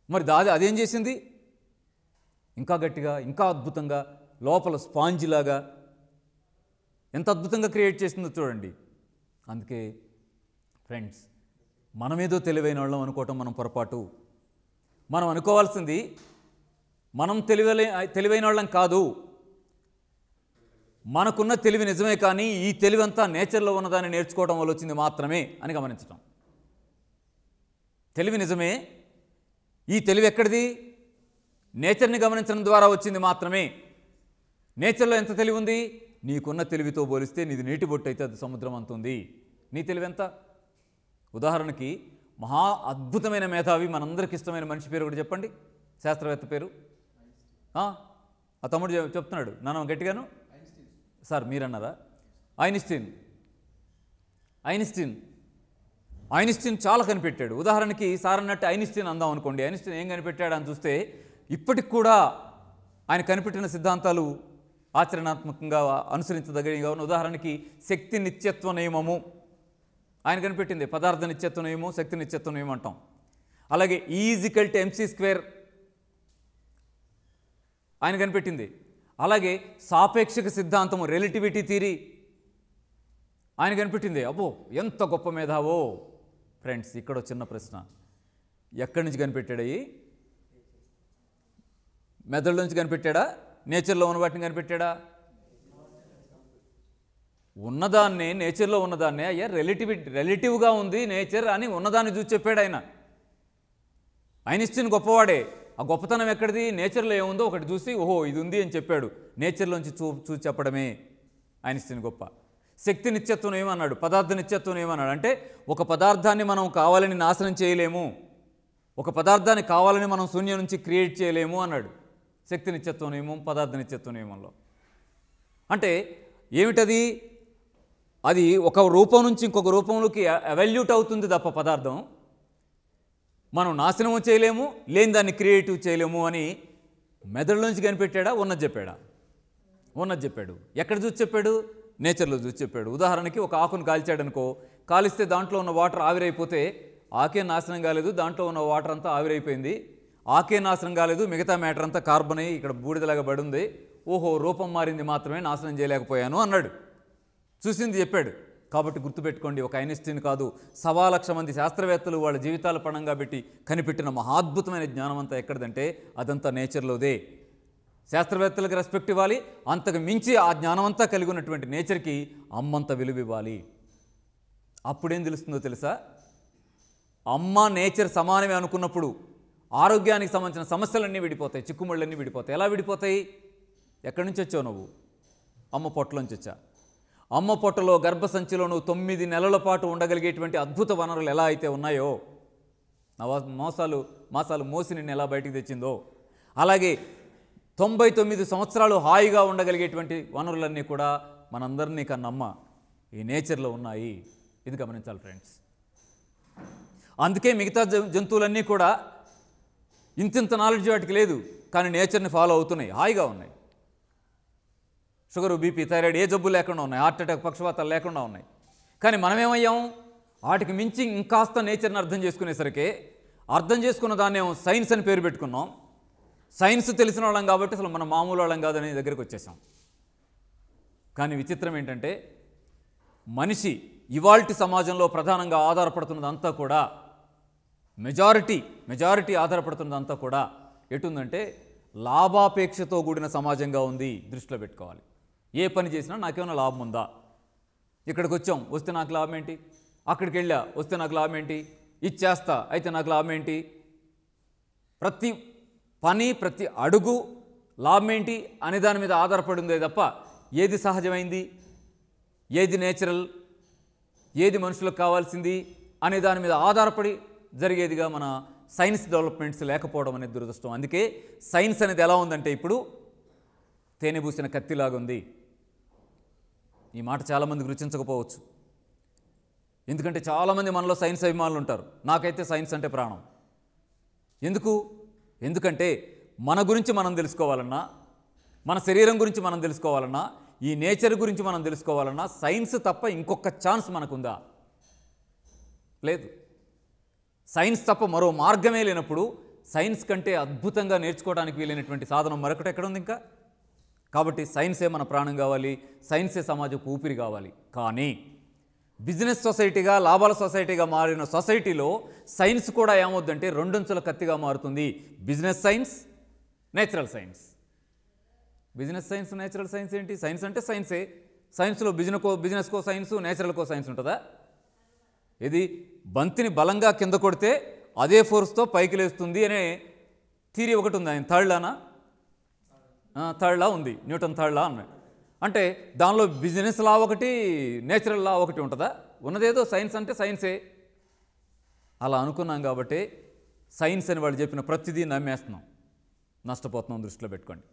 మరి అదేం చేసింది? ఇంకా గట్టిగా, ఇంకా అద్భుతంగా, లోపల స్పాంజ్ లాగా ఎంత అద్భుతంగా క్రియేట్ చేసిందో చూడండి. అందుకే ఫ్రెండ్స్, మనమేదో తెలివైన వాళ్ళం అనుకోవటం మనం పొరపాటు. మనం అనుకోవాల్సింది మనం తెలివైన వాళ్ళం కాదు. మనకున్న తెలివి నిజమే, కానీ ఈ తెలివి అంతా నేచర్లో ఉన్నదాన్ని నేర్చుకోవడం వల్ల వచ్చింది మాత్రమే అని గమనించడం. తెలివి నిజమే, ఈ తెలివి ఎక్కడిది? నేచర్ని గమనించడం ద్వారా వచ్చింది మాత్రమే. నేచర్లో ఎంత తెలివి ఉంది? నీకున్న తెలివితో పోలిస్తే నీది నీటి బొట్టు అయితే అది సముద్రం అంత ఉంది. నీ తెలివి ఎంత? ఉదాహరణకి మహా అద్భుతమైన మేధావి, మనందరికి ఇష్టమైన మనిషి పేరు కూడా చెప్పండి, శాస్త్రవేత్త పేరు. ఆ తమ్ముడు చెప్తున్నాడు, నాన్న గట్టిగాను. సార్ మీరన్నారా? ఐన్స్టీన్ చాలా కనిపెట్టాడు. ఉదాహరణకి సార్ అన్నట్టు ఐన్స్టీన్ అందాం అనుకోండి. ఐన్స్టీన్ ఏం కనిపెట్టాడు అని చూస్తే ఇప్పటికి కూడా ఆయన కనిపెట్టిన సిద్ధాంతాలు ఆచరణాత్మకంగా అనుసరించదగినగా ఉన్న. ఉదాహరణకి శక్తి నిత్యత్వ నియమము ఆయన కనిపెట్టింది. పదార్థ నిత్యత్వ నియమం, శక్తి నిత్యత్వ నియమం అంటాం. అలాగే E=mc² ఆయన కనిపెట్టింది. అలాగే సాపేక్షక సిద్ధాంతము, రిలేటివిటీ థియరీ ఆయన కనిపెట్టింది. అబ్బో ఎంత గొప్ప మేధావో. ఫ్రెండ్స్, ఇక్కడ చిన్న ప్రశ్న, ఎక్కడి నుంచి కనిపెట్టాడయి? మెదడు నుంచి కనిపెట్టాడా? నేచర్లో ఉన్న వాటిని కనిపెట్టాడా? ఉన్నదాన్నే, నేచర్లో ఉన్నదాన్నే అయ్యా రిలేటివ్గా ఉంది నేచర్ అని ఉన్నదాన్ని చూసి చెప్పాడు ఆయన. ఐన్స్టీన్ గొప్పవాడే. ఆ గొప్పతనం ఎక్కడిది? నేచర్లో ఏముందో ఒకటి చూసి ఓహో ఇది ఉంది అని చెప్పాడు. నేచర్లోంచి చూసి చెప్పడమే ఐన్స్టీన్ గొప్ప. శక్తి నిత్యత్వం ఏమన్నాడు? పదార్థ నిత్యత్వం ఏమన్నాడు? అంటే ఒక పదార్థాన్ని మనం కావాలని నాశనం చేయలేము, ఒక పదార్థాన్ని కావాలని మనం శూన్యం నుంచి క్రియేట్ చేయలేము అన్నాడు. శక్తి నిత్యత్వ నియమం, పదార్థ నిత్యత్వ నియమంలో. అంటే ఏమిటది? అది ఒక రూపం నుంచి ఇంకొక రూపంలోకి ఎవల్యూట్ అవుతుంది తప్ప పదార్థం మనం నాశనము చేయలేము, లేని దాన్ని క్రియేటివ్ చేయలేము అని మెదడులోంచి కనిపెట్టాడా? ఉన్నది చెప్పాడా? ఉన్నది చెప్పాడు. ఎక్కడ చూసి చెప్పాడు? నేచర్లో చూసి చెప్పాడు. ఉదాహరణకి ఒక ఆకును కాల్చాడనుకో, కాలిస్తే దాంట్లో ఉన్న వాటర్ ఆవిరైపోతే ఆకే నాశనం కాలేదు, దాంట్లో ఉన్న వాటర్ అంతా ఆవిరైపోయింది. ఆకే నాశనం కాలేదు, మిగతా మ్యాటర్ అంతా కార్బన్ అయ్యి ఇక్కడ బూడిదలాగా పడుంది. ఓహో రూపం మారింది మాత్రమే, నాశనం చేయలేకపోయాను అన్నాడు. చూసింది చెప్పాడు. కాబట్టి గుర్తుపెట్టుకోండి, ఒక ఐన్స్టీన్ కాదు, 1,00,000 మంది శాస్త్రవేత్తలు వాళ్ళ జీవితాల పణంగా పెట్టి కనిపెట్టిన మహాద్భుతమైన జ్ఞానం అంతా ఎక్కడిదంటే అదంతా నేచర్లోదే. శాస్త్రవేత్తలకు రెస్పెక్ట్ ఇవ్వాలి, అంతకు మించి ఆ జ్ఞానం అంతా కలిగి ఉన్నటువంటి నేచర్కి అమ్మంత విలువ ఇవ్వాలి. అప్పుడేం తెలుస్తుందో తెలుసా? అమ్మ నేచర్ సమానమే అనుకున్నప్పుడు ఆరోగ్యానికి సంబంధించిన సమస్యలన్నీ విడిపోతాయి, చిక్కుముళ్ళన్నీ విడిపోతాయి. ఎలా విడిపోతాయి? ఎక్కడి నుంచి వచ్చావు నువ్వు? అమ్మ పొట్టలోంచి వచ్చా. అమ్మ పొట్టలో గర్భసంచిలో నువ్వు 9 నెలల పాటు ఉండగలిగేటువంటి అద్భుత వనరులు ఎలా అయితే ఉన్నాయో, మాసాలు మోసి నిన్ను ఎలా బయటికి తెచ్చిందో, అలాగే 99 సంవత్సరాలు హాయిగా ఉండగలిగేటువంటి వనరులన్నీ కూడా మనందరినీ కన్నమ్మ ఈ నేచర్లో ఉన్నాయి. ఇది గమనించాలి ఫ్రెండ్స్. అందుకే మిగతా జంతువులన్నీ కూడా ఇంతింత నాలెడ్జ్ వాటికి లేదు, కానీ నేచర్ని ఫాలో అవుతున్నాయి, హాయిగా ఉన్నాయి. షుగరు, బీపీ, థైరాయిడ్ ఏ జబ్బు లేకుండా ఉన్నాయి, హార్ట్ అటాక్, పక్షవాతాలు లేకుండా ఉన్నాయి. కానీ మనమేమయ్యాం? వాటికి మించి ఇంకాస్త నేచర్ని అర్థం చేసుకునేసరికి అర్థం చేసుకున్న దాన్ని సైన్స్ అని పేరు పెట్టుకున్నాం. సైన్స్ తెలిసిన వాళ్ళం కాబట్టి అసలు మనం మామూలు వాళ్ళం కాదని దగ్గరికి వచ్చేసాం. కానీ విచిత్రం ఏంటంటే మనిషి ఇవాల్టి సమాజంలో ప్రధానంగా ఆధారపడుతున్నదంతా కూడా మెజారిటీ ఆధారపడుతున్నదంతా కూడా ఎటుందంటే లాభాపేక్షతో కూడిన సమాజంగా ఉంది. దృష్టిలో పెట్టుకోవాలి. ఏ పని చేసినా నాకేమైనా లాభం ఉందా? ఇక్కడికి వచ్చాం, వస్తే నాకు లాభం ఏంటి? అక్కడికి వెళ్ళా, వస్తే నాకు లాభం ఏంటి? ఇది చేస్తా, అయితే నాకు లాభం ఏంటి? ప్రతి పని, ప్రతి అడుగు లాభం ఏంటి అనే దాని మీద ఆధారపడి ఉందే తప్ప ఏది సహజమైంది, ఏది నేచురల్, ఏది మనుషులకు కావాల్సింది అనే దాని మీద ఆధారపడి జరిగేదిగా మన సైన్స్ డెవలప్మెంట్స్ లేకపోవడం అనేది దురదృష్టం. అందుకే సైన్స్ అనేది ఎలా ఉందంటే ఇప్పుడు తేనె పూసిన కత్తిలాగా ఉంది. ఈ మాట చాలామందికి రుచించకపోవచ్చు, ఎందుకంటే చాలామంది మనలో సైన్స్ అభిమానులు ఉంటారు. నాకైతే సైన్స్ అంటే ప్రాణం. ఎందుకంటే మన గురించి మనం తెలుసుకోవాలన్నా, మన శరీరం గురించి మనం తెలుసుకోవాలన్నా, ఈ నేచర్ గురించి మనం తెలుసుకోవాలన్నా సైన్స్ తప్ప ఇంకొక ఛాన్స్ మనకుందా? లేదు. సైన్స్ తప్ప మరో మార్గమే లేనప్పుడు సైన్స్ కంటే అద్భుతంగా నేర్చుకోవడానికి వీలైనటువంటి సాధనం మరొకటి ఎక్కడ ఉంది ఇంకా? కాబట్టి సైన్సే మన ప్రాణం కావాలి, సైన్సే సమాజపు ఊపిరి కావాలి. కానీ బిజినెస్ సొసైటీగా, లాభాల సొసైటీగా మారిన సొసైటీలో సైన్స్ కూడా ఏమవుద్దంటే రెండంచుల కత్తిగా మారుతుంది. Business science, natural science. Business science, natural science ఏంటి? సైన్స్ అంటే సైన్సే. సైన్స్లో బిజినెస్కో సైన్స్, నేచురల్కో సైన్స్ ఉంటుందా? ఇది బంతిని బలంగా కింద కొడితే అదే ఫోర్స్తో పైకి లేస్తుంది అనే థియరీ ఒకటి ఉంది. ఆయన థర్డ్ లా ఉంది, న్యూటన్ థర్డ్ లా అన్నాడు. అంటే దానిలో బిజినెస్ లా ఒకటి, నేచురల్ లా ఒకటి ఉంటుందా? ఉన్నదేదో సైన్స్ అంటే సైన్సే. అలా అనుకున్నాం కాబట్టి సైన్స్ అని వాళ్ళు చెప్పిన ప్రతిదీ నమ్మేస్తున్నాం, నష్టపోతున్నాం. దృష్టిలో పెట్టుకోండి.